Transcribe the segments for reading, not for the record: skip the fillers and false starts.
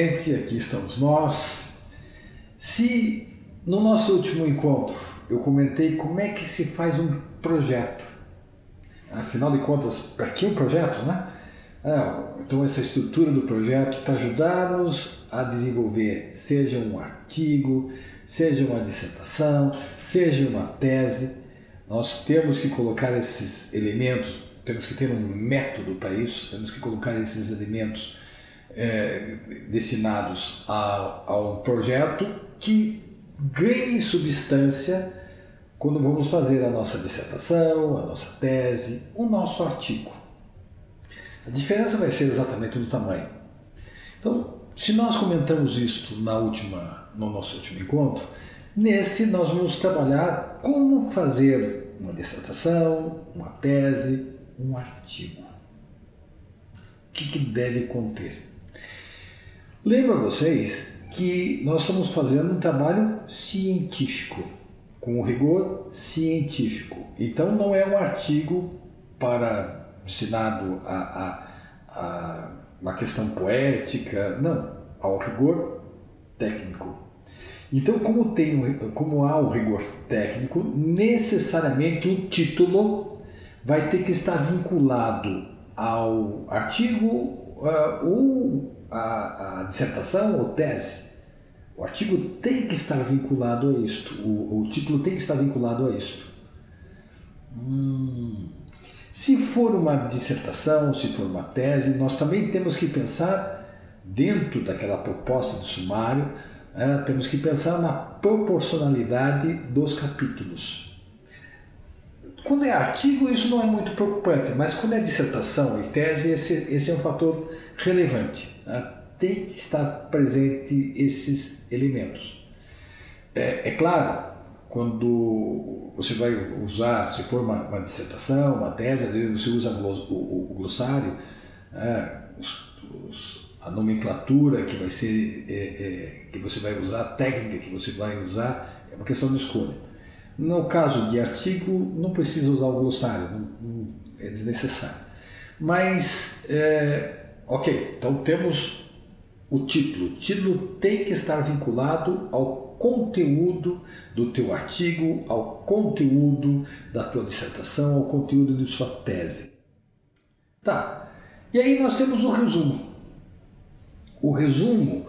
novamente, aqui estamos nós. Se no nosso último encontro eu comentei como é que se faz um projeto, afinal de contas, aqui é um projeto, né? Então essa estrutura do projeto para ajudar-nos a desenvolver, seja um artigo, seja uma dissertação, seja uma tese, nós temos que colocar esses elementos, temos que ter um método para isso, temos que colocar esses elementos destinados a um projeto que ganhe substância quando vamos fazer a nossa dissertação, a nossa tese, o nosso artigo. A diferença vai ser exatamente do tamanho. Então, se nós comentamos isto no nosso último encontro, neste nós vamos trabalhar como fazer uma dissertação, uma tese, um artigo. O que deve conter? Lembro a vocês que nós estamos fazendo um trabalho científico, com rigor científico. Então não é um artigo destinado a uma questão poética, não, ao rigor técnico. Então, como há um rigor técnico, necessariamente o título vai ter que estar vinculado ao artigo ou a dissertação ou tese. O artigo tem que estar vinculado a isto, o título tem que estar vinculado a isto. Se for uma dissertação, se for uma tese, nós também temos que pensar dentro daquela proposta do sumário, temos que pensar na proporcionalidade dos capítulos. Quando é artigo, isso não é muito preocupante, mas quando é dissertação e tese, esse é um fator relevante. Tem que estar presente esses elementos. É claro, quando você vai usar, se for uma dissertação, uma tese, às vezes você usa o glossário, a nomenclatura que vai ser, que você vai usar, a técnica que você vai usar, é uma questão de escolha. No caso de artigo, não precisa usar o glossário, é desnecessário. Mas, ok, então temos o título. O título tem que estar vinculado ao conteúdo do teu artigo, ao conteúdo da tua dissertação, ao conteúdo de sua tese. Tá, e aí nós temos o resumo. O resumo,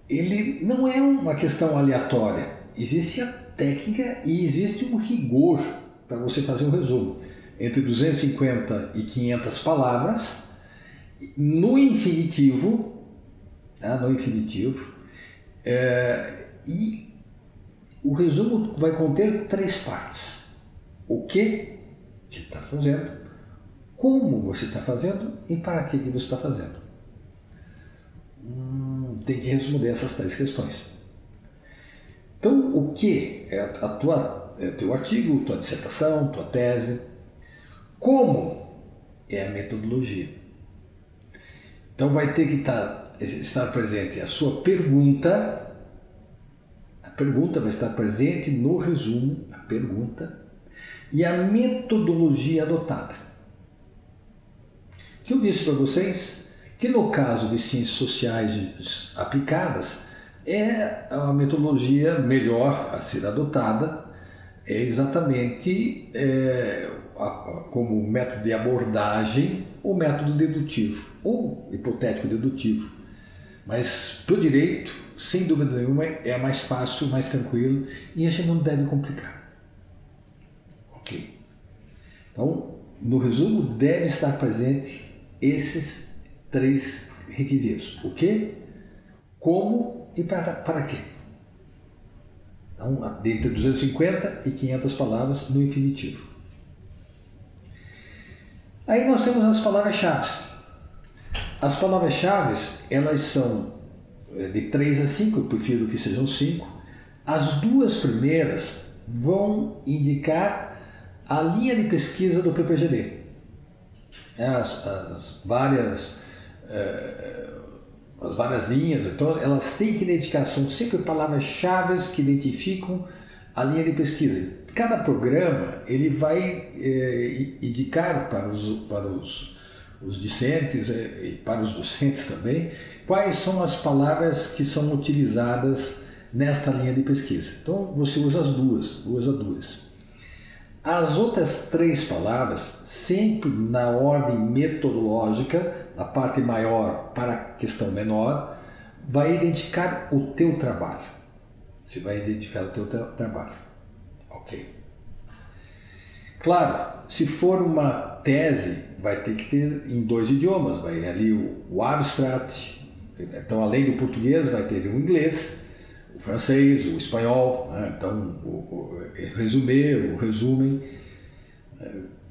ele não é uma questão aleatória. Existe a técnica e existe um rigor para você fazer um resumo. Entre 250 e 500 palavras, no infinitivo, e o resumo vai conter 3 partes. O que você está fazendo, como você está fazendo e para que você está fazendo. Tem que responder essas 3 questões. Então, o que é teu artigo, tua dissertação, tua tese. Como é a metodologia. Então, vai ter que estar presente a sua pergunta. A pergunta vai estar presente no resumo, a pergunta, e a metodologia adotada. Que eu disse para vocês que no caso de ciências sociais aplicadas, é a metodologia melhor a ser adotada, é exatamente como método de abordagem, o método dedutivo, ou hipotético dedutivo. Mas para o direito, sem dúvida nenhuma, é mais fácil, mais tranquilo, e a gente não deve complicar. Ok? Então, no resumo, deve estar presente esses 3 requisitos. O que, como e para quê. Então, entre 250 e 500 palavras no infinitivo. Aí nós temos as palavras-chave. As palavras-chave, elas são de 3 a 5, eu prefiro que sejam 5. As 2 primeiras vão indicar a linha de pesquisa do PPGD. As várias linhas, então elas têm que identificar, são sempre palavras-chave que identificam a linha de pesquisa. Cada programa ele vai indicar para os discentes e para os docentes também quais são as palavras que são utilizadas nesta linha de pesquisa. Então você usa as duas, usa duas. As outras 3 palavras, sempre na ordem metodológica, da parte maior para a questão menor, vai identificar o teu trabalho. Você vai identificar o teu trabalho. Ok. Claro, se for uma tese, vai ter que ter em 2 idiomas. Vai ali o abstract, então além do português vai ter o inglês, o francês, o espanhol, né? Então o resumê, o resumen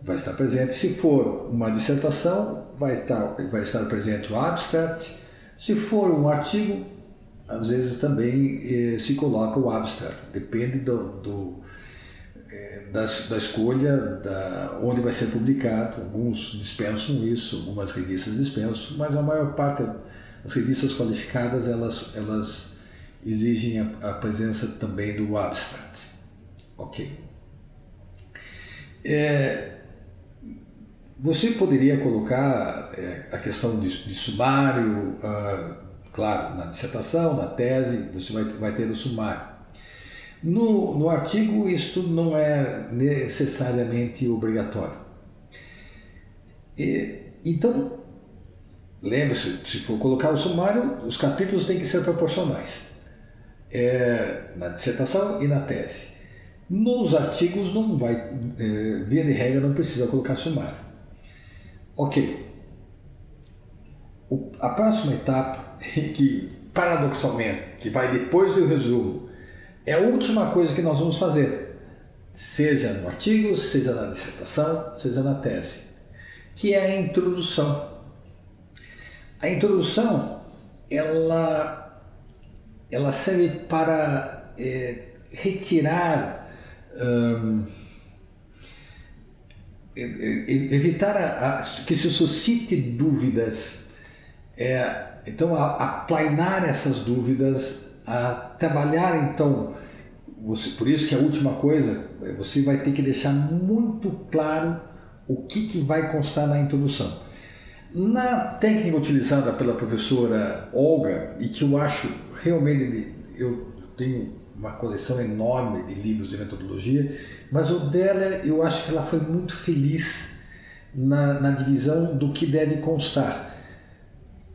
vai estar presente. Se for uma dissertação, vai estar presente o abstract. Se for um artigo, às vezes também se coloca o abstract, depende da escolha, onde vai ser publicado. Alguns dispensam isso, algumas revistas dispensam, mas a maior parte das revistas qualificadas elas exigem a presença também do abstract. Ok. Você poderia colocar a questão de sumário, claro, na dissertação, na tese, você vai ter o sumário. No artigo, isso não é necessariamente obrigatório. Então, lembre-se, se for colocar o sumário, os capítulos têm que ser proporcionais. Na dissertação e na tese. Nos artigos, não vai, via de regra, não precisa colocar sumário. Ok. A próxima etapa, que paradoxalmente, que vai depois do resumo, é a última coisa que nós vamos fazer, seja no artigo, seja na dissertação, seja na tese, que é a introdução. A introdução, ela serve para retirar, evitar que se suscite dúvidas, então aplainar essas dúvidas, a trabalhar então, por isso que a última coisa, você vai ter que deixar muito claro o que vai constar na introdução. Na técnica utilizada pela professora Olga, e que eu acho realmente, eu tenho uma coleção enorme de livros de metodologia, mas o dela, eu acho que ela foi muito feliz na divisão do que deve constar.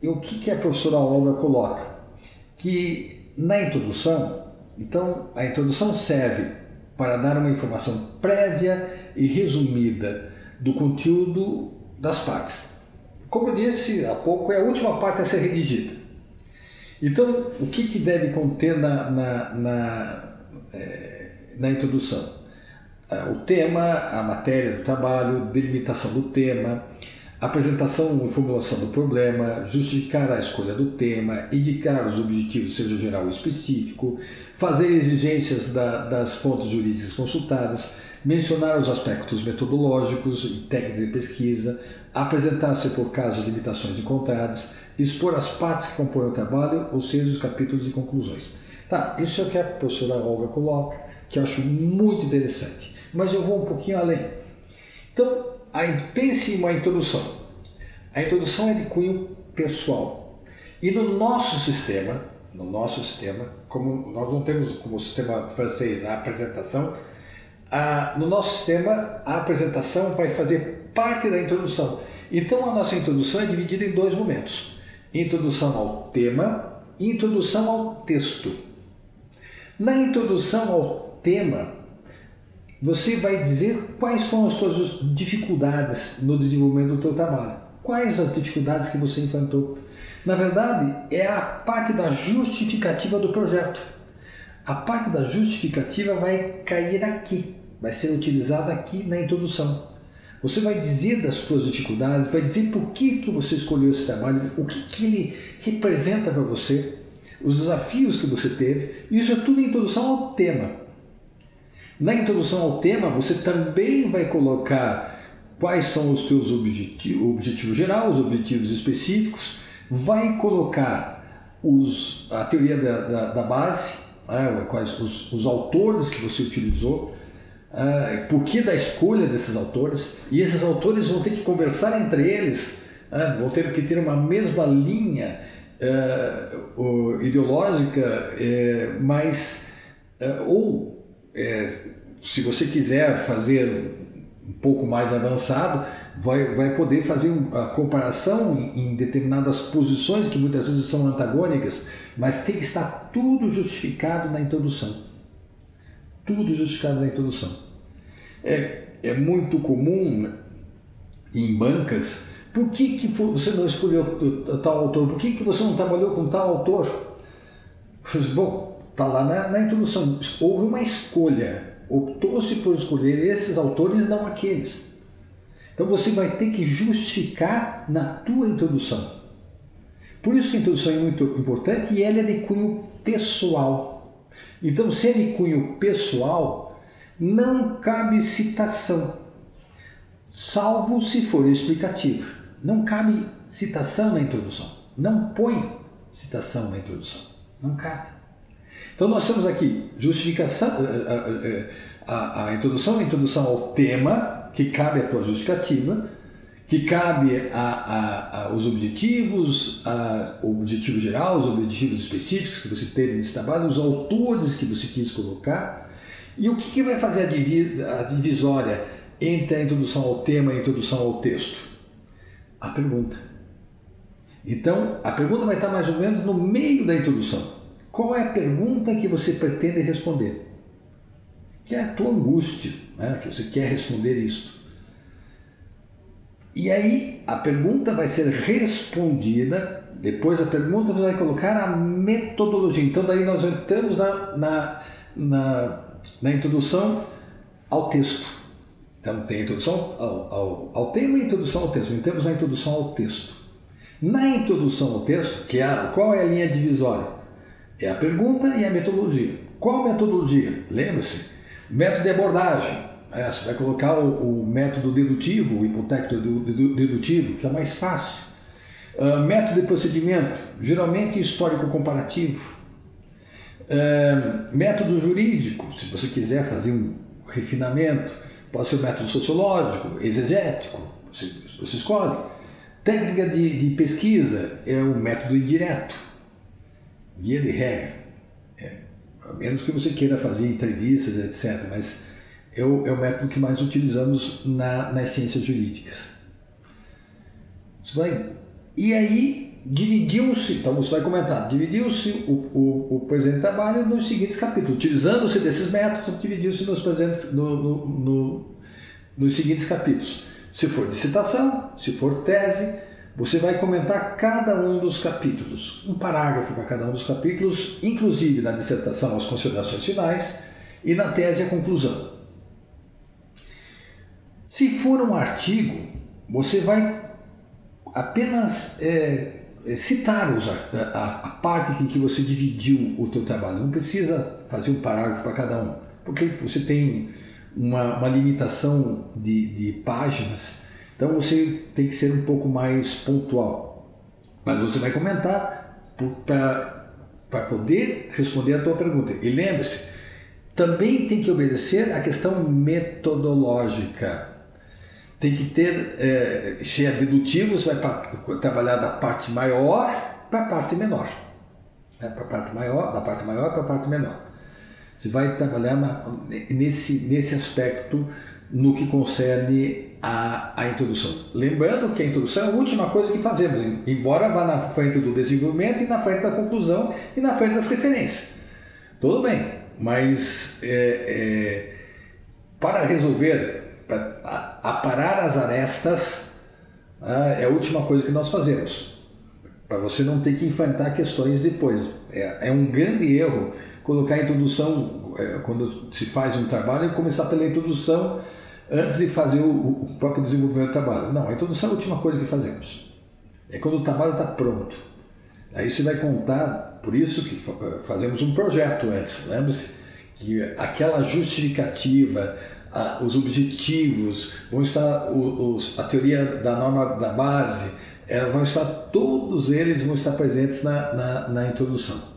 E o que a professora Olga coloca? Que na introdução, então a introdução serve para dar uma informação prévia e resumida do conteúdo das partes. Como eu disse há pouco, é a última parte a ser redigida. Então, o que deve conter na introdução? O tema, a matéria do trabalho, delimitação do tema, apresentação e formulação do problema, justificar a escolha do tema, indicar os objetivos, seja geral ou específico, fazer exigências das fontes jurídicas consultadas, mencionar os aspectos metodológicos e técnicos de pesquisa, apresentar, se for caso, as limitações encontradas, expor as partes que compõem o trabalho, ou seja, os capítulos e conclusões. Tá, isso é o que a professora Olga coloca, que eu acho muito interessante. Mas eu vou um pouquinho além. Então, pense em uma introdução. A introdução é de cunho pessoal. E no nosso sistema, como nós não temos como sistema francês a apresentação, no nosso sistema a apresentação vai fazer parte da introdução. Então a nossa introdução é dividida em 2 momentos. Introdução ao tema e introdução ao texto. Na introdução ao tema, você vai dizer quais foram as suas dificuldades no desenvolvimento do teu trabalho. Quais as dificuldades que você enfrentou. Na verdade, é a parte da justificativa do projeto. A parte da justificativa vai cair aqui, vai ser utilizada aqui na introdução. Você vai dizer das suas dificuldades, vai dizer por que você escolheu esse trabalho, o que ele representa para você, os desafios que você teve. Isso é tudo em introdução ao tema. Na introdução ao tema, você também vai colocar quais são os teus objetivos gerais, os objetivos específicos, vai colocar a teoria da base, quais os autores que você utilizou, por que da escolha desses autores, e esses autores vão ter que conversar entre eles, vão ter que ter uma mesma linha ideológica, mas se você quiser fazer um pouco mais avançado, vai poder fazer a comparação em determinadas posições que muitas vezes são antagônicas, mas tem que estar tudo justificado na introdução. Tudo justificado na introdução. É muito comum em bancas, por que você não escolheu tal autor? Por que você não trabalhou com tal autor? Bom, está lá na introdução. Houve uma escolha. Optou-se por escolher esses autores e não aqueles. Então você vai ter que justificar na tua introdução. Por isso que a introdução é muito importante e ela é de cunho pessoal. Então, se é de cunho pessoal, não cabe citação, salvo se for explicativa. Não cabe citação na introdução. Não põe citação na introdução. Não cabe. Então nós temos aqui justificação, a introdução ao tema, que cabe à tua justificativa, que cabe aos objetivos gerais, os objetivos específicos que você teve nesse trabalho, os autores que você quis colocar, e o que vai fazer a divisória entre a introdução ao tema e a introdução ao texto? A pergunta. Então, a pergunta vai estar mais ou menos no meio da introdução. Qual é a pergunta que você pretende responder? Que é a tua angústia, né? Que você quer responder isto. E aí a pergunta vai ser respondida, depois da pergunta você vai colocar a metodologia. Então daí nós entramos na introdução ao texto. Então tem a introdução ao tema e a introdução ao texto. Entramos na introdução ao texto. Na introdução ao texto, qual é a linha divisória? É a pergunta e a metodologia. Qual metodologia? Lembre-se, método de abordagem. Você vai colocar o método dedutivo, o hipotético dedutivo, que é mais fácil. Método de procedimento, geralmente histórico comparativo. Método jurídico, se você quiser fazer um refinamento, pode ser o método sociológico, exegético, você escolhe. Técnica de pesquisa é o método indireto, via de regra. A menos que você queira fazer entrevistas, etc. Mas é o método que mais utilizamos nas ciências jurídicas. E aí, dividiu-se, então você vai comentar, dividiu-se o presente trabalho nos seguintes capítulos. Utilizando-se desses métodos, dividiu-se nos seguintes capítulos. Se for dissertação, se for tese, você vai comentar cada um dos capítulos, um parágrafo para cada um dos capítulos, inclusive na dissertação as considerações finais e na tese a conclusão. Se for um artigo, você vai apenas citar a parte em que você dividiu o teu trabalho. Não precisa fazer um parágrafo para cada um, porque você tem uma limitação de páginas. Então você tem que ser um pouco mais pontual. Mas você vai comentar para poder responder a tua pergunta. E lembre-se, também tem que obedecer à questão metodológica. Tem que ter, se é dedutivo, você vai trabalhar da parte maior para a parte menor. Da parte maior para a parte menor. Você vai trabalhar nesse aspecto no que concerne a introdução. Lembrando que a introdução é a última coisa que fazemos, embora vá na frente do desenvolvimento e na frente da conclusão e na frente das referências. Tudo bem, mas para resolver, para aparar as arestas, é a última coisa que nós fazemos, para você não ter que enfrentar questões depois. É um grande erro colocar a introdução, quando se faz um trabalho, e começar pela introdução antes de fazer o próprio desenvolvimento do trabalho. Não, a introdução é a última coisa que fazemos. É quando o trabalho está pronto. Aí você vai contar, por isso que fazemos um projeto antes, lembre-se que aquela justificativa, os objetivos, vão estar a teoria da norma da base, todos eles vão estar presentes na introdução.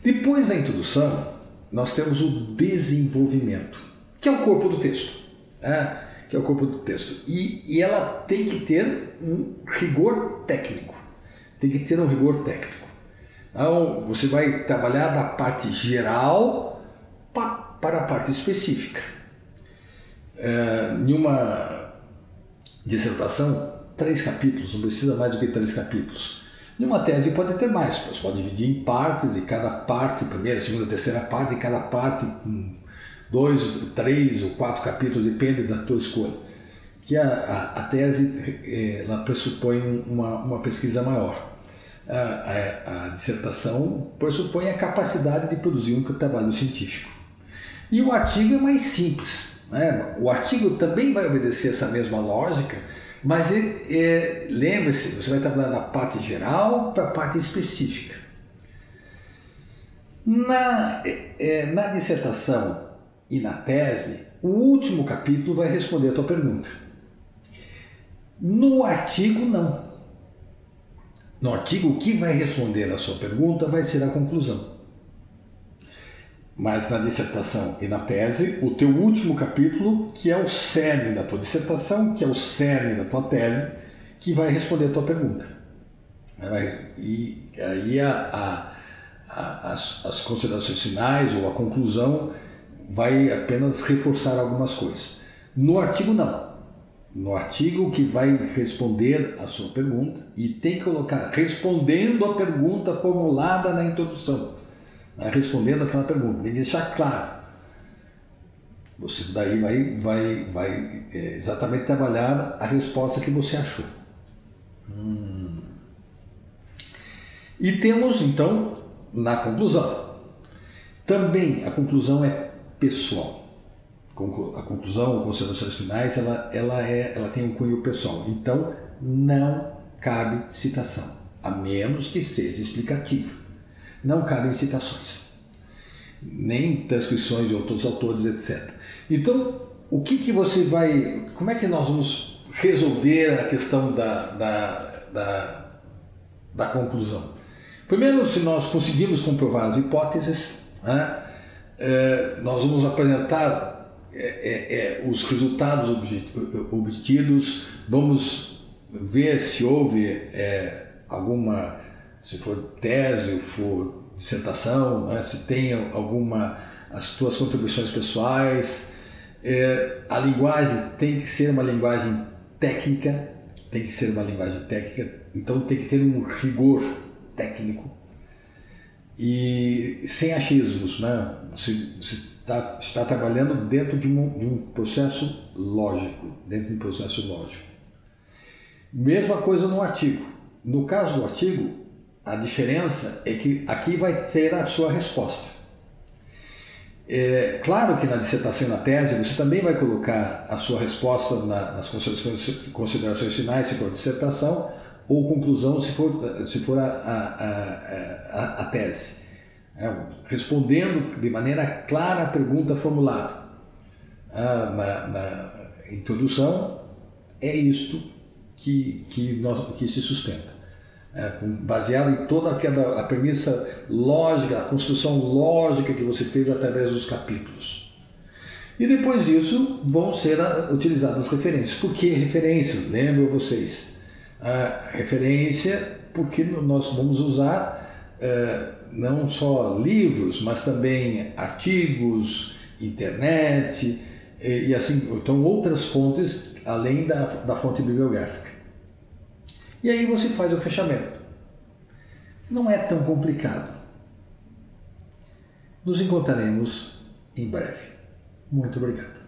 Depois da introdução, nós temos o desenvolvimento, que é o corpo do texto. Que é o corpo do texto. E ela tem que ter um rigor técnico. tem que ter um rigor técnico. Então, você vai trabalhar da parte geral para a parte específica. Em uma dissertação, 3 capítulos, não precisa mais do que 3 capítulos. Em uma tese pode ter mais, você pode dividir em partes, de cada parte, primeira, segunda, terceira parte, e cada parte com 2, 3 ou 4 capítulos, depende da tua escolha. Que a tese ela pressupõe uma pesquisa maior. A dissertação pressupõe a capacidade de produzir um trabalho científico. E o artigo é mais simples, né? O artigo também vai obedecer essa mesma lógica, mas lembre-se, você vai trabalhar da parte geral para a parte específica. Na dissertação e na tese, o último capítulo vai responder a tua pergunta. No artigo, não. No artigo, o que vai responder a sua pergunta vai ser a conclusão. Mas na dissertação e na tese, o teu último capítulo, que é o cerne da tua dissertação, que é o cerne da tua tese, que vai responder a tua pergunta. E aí as considerações finais ou a conclusão vai apenas reforçar algumas coisas. No artigo, não. No artigo, que vai responder a sua pergunta, e tem que colocar respondendo a pergunta formulada na introdução, respondendo aquela pergunta, tem que deixar claro. Você daí vai exatamente trabalhar a resposta que você achou. E temos então na conclusão. Também a conclusão é pessoal. A conclusão, considerações finais, ela tem um cunho pessoal. Então, não cabe citação, a menos que seja explicativa. Não cabem citações, nem transcrições de outros autores, etc. Então, como é que nós vamos resolver a questão da conclusão? Primeiro, se nós conseguirmos comprovar as hipóteses, nós vamos apresentar os resultados obtidos, vamos ver se houve alguma, se for tese ou for dissertação, se tem as tuas contribuições pessoais. A linguagem tem que ser uma linguagem técnica, então tem que ter um rigor técnico e sem achismos, né? Você está trabalhando dentro de um processo lógico, Mesma coisa no artigo. No caso do artigo, a diferença é que aqui vai ter a sua resposta. Claro que na dissertação e na tese você também vai colocar a sua resposta nas considerações finais, se for dissertação, ou conclusão, se for a tese. Respondendo de maneira clara a pergunta formulada. Na introdução, é isto que se sustenta. Baseado em toda a premissa lógica, a construção lógica que você fez através dos capítulos. E depois disso vão ser utilizadas referências. Por que referências? Lembro vocês. Referência porque nós vamos usar não só livros, mas também artigos, internet e assim, então outras fontes além da fonte bibliográfica. E aí você faz o fechamento. Não é tão complicado. Nos encontraremos em breve. Muito obrigado.